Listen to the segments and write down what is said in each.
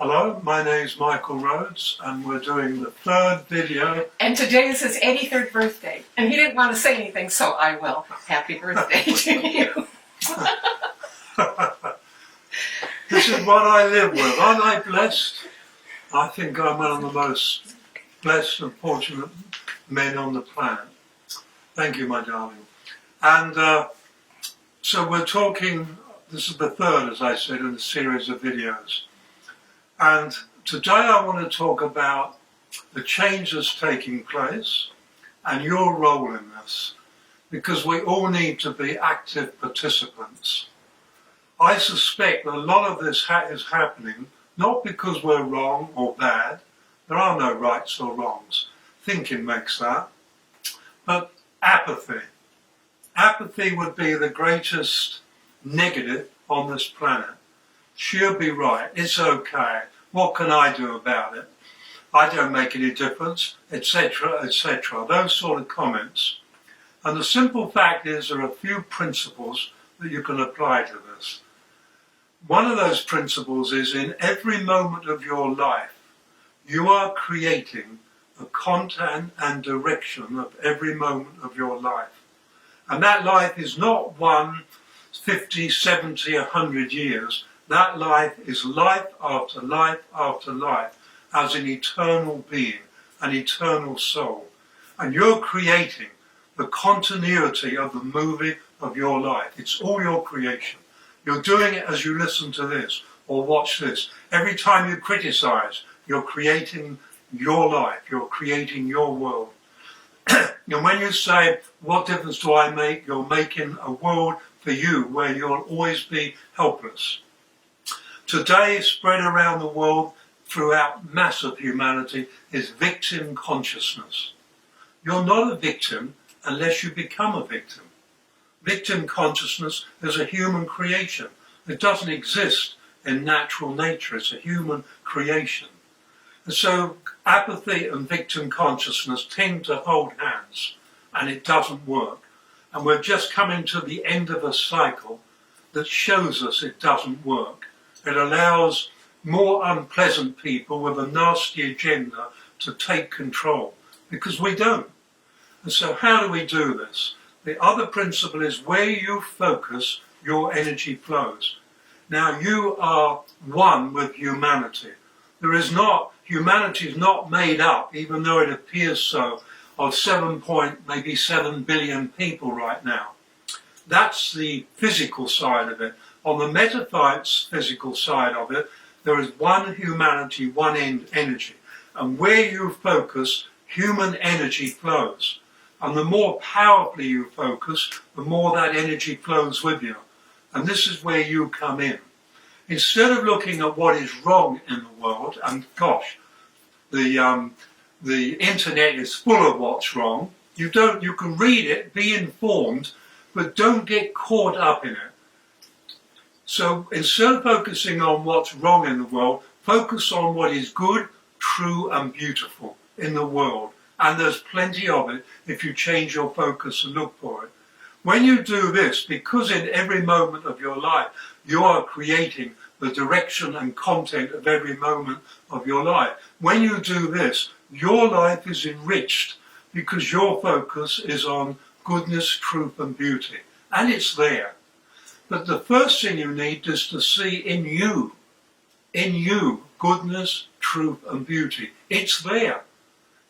Hello, my name is Michael Rhodes and we're doing the third video. And today is his 83rd birthday. And he didn't want to say anything, so I will. Happy birthday to you. This is what I live with. Aren't I blessed? I think I'm one of the most blessed and fortunate men on the planet. Thank you, my darling. And so we're talking, this is the third, as I said, in a series of videos. And today I want to talk about the changes taking place and your role in this, because we all need to be active participants. I suspect that a lot of this is happening not because we're wrong or bad. There are no rights or wrongs. Thinking makes that. But apathy. Apathy would be the greatest negative on this planet. She'll be right. It's okay. What can I do about it? I don't make any difference, etc., etc. Those sort of comments. And the simple fact is there are a few principles that you can apply to this. One of those principles is in every moment of your life, you are creating the content and direction of every moment of your life. And that life is not 1, 50, 70, 100 years. That life is life after life after life as an eternal being, an eternal soul. And you're creating the continuity of the movie of your life. It's all your creation. You're doing it as you listen to this or watch this. Every time you criticize, you're creating your life. You're creating your world. And when you say, what difference do I make? You're making a world for you where you'll always be helpless. Today, spread around the world throughout massive humanity is victim consciousness. You're not a victim unless you become a victim. Victim consciousness is a human creation. It doesn't exist in natural nature. It's a human creation. And so apathy and victim consciousness tend to hold hands, and it doesn't work. And we're just coming to the end of a cycle that shows us it doesn't work. It allows more unpleasant people with a nasty agenda to take control, because we don't. And so how do we do this? The other principle is where you focus, your energy flows. Now you are one with humanity. Humanity is not made up, even though it appears so, of 7 billion people right now. That's the physical side of it. On the metaphysical side of it, there is one humanity, one energy. And where you focus, human energy flows. And the more powerfully you focus, the more that energy flows with you. And this is where you come in. Instead of looking at what is wrong in the world, and gosh, the internet is full of what's wrong. You can read it, be informed, but don't get caught up in it. So instead of focusing on what's wrong in the world, focus on what is good, true and beautiful in the world. And there's plenty of it if you change your focus and look for it. When you do this, because in every moment of your life, you are creating the direction and content of every moment of your life. When you do this, your life is enriched because your focus is on goodness, truth and beauty. And it's there. But the first thing you need is to see in you, goodness, truth and beauty. It's there.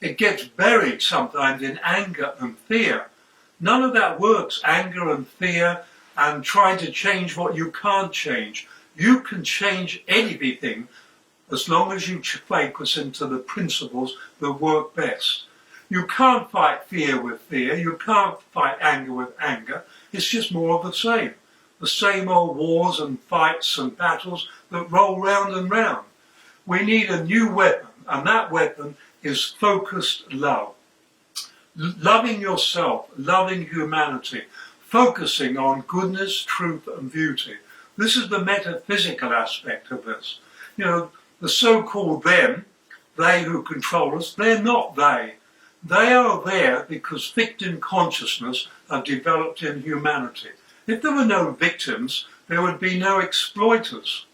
It gets buried sometimes in anger and fear. None of that works, anger and fear and trying to change what you can't change. You can change anything as long as you focus into the principles that work best. You can't fight fear with fear. You can't fight anger with anger. It's just more of the same. The same old wars and fights and battles that roll round and round. We need a new weapon, and that weapon is focused love. Loving yourself, loving humanity, focusing on goodness, truth and beauty. This is the metaphysical aspect of this. You know, the so-called them, they who control us, they're not they. They are there because victim consciousness are developed in humanity. If there were no victims, there would be no exploiters.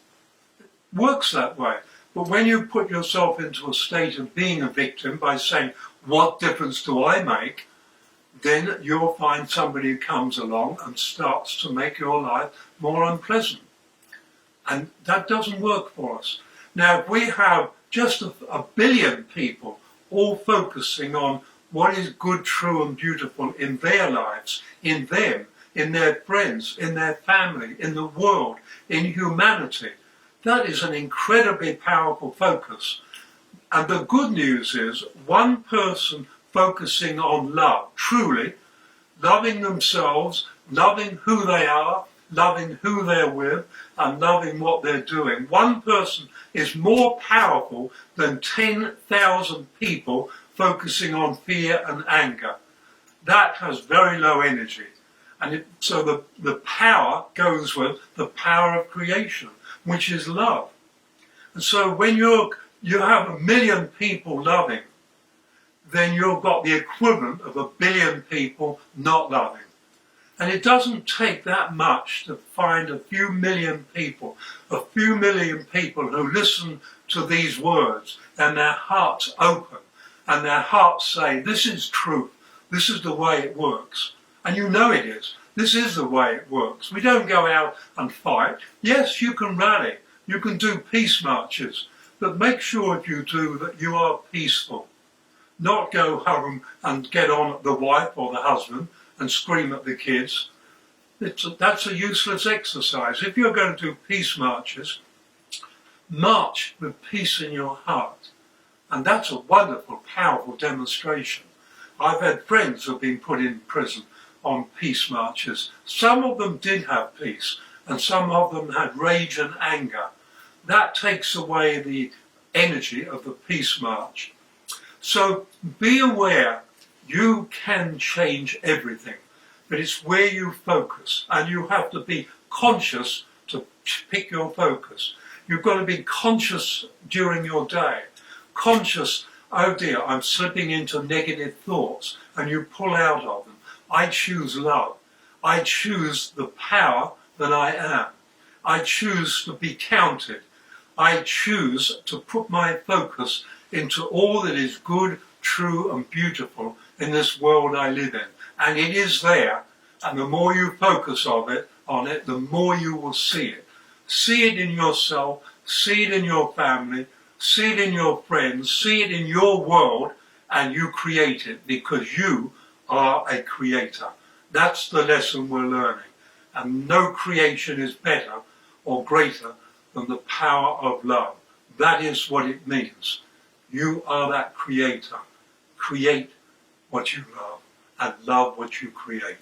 It works that way. But when you put yourself into a state of being a victim by saying, what difference do I make? Then you'll find somebody who comes along and starts to make your life more unpleasant. And that doesn't work for us. Now, if we have just a billion people all focusing on what is good, true and beautiful in their lives, in them, in their friends, in their family, in the world, in humanity, that is an incredibly powerful focus. And the good news is one person focusing on love, truly, loving themselves, loving who they are, loving who they're with, and loving what they're doing. One person is more powerful than 10,000 people focusing on fear and anger. That has very low energy. And so the power goes with the power of creation, which is love. And so when you have 1 million people loving, then you've got the equivalent of 1 billion people not loving. And it doesn't take that much to find a few million people who listen to these words and their hearts open and their hearts say, this is truth, this is the way it works. And you know it is. This is the way it works. We don't go out and fight. Yes, you can rally, you can do peace marches, but make sure if you do that you are peaceful. Not go home and get on at the wife or the husband and scream at the kids. That's a useless exercise. If you're going to do peace marches, march with peace in your heart. And that's a wonderful, powerful demonstration. I've had friends who have been put in prison on peace marches. Some of them did have peace, and some of them had rage and anger. That takes away the energy of the peace march. So be aware, you can change everything, but it's where you focus, and you have to be conscious to pick your focus. You've got to be conscious during your day. Conscious, oh dear, I'm slipping into negative thoughts, and you pull out of them. I choose love. I choose the power that I am. I choose to be counted. I choose to put my focus into all that is good, true and beautiful in this world I live in. And it is there, and the more you focus on it, the more you will see it. See it in yourself, see it in your family, see it in your friends, see it in your world, and you create it because you are a creator. That's the lesson we're learning. And no creation is better or greater than the power of love. That is what it means. You are that creator. Create what you love and love what you create.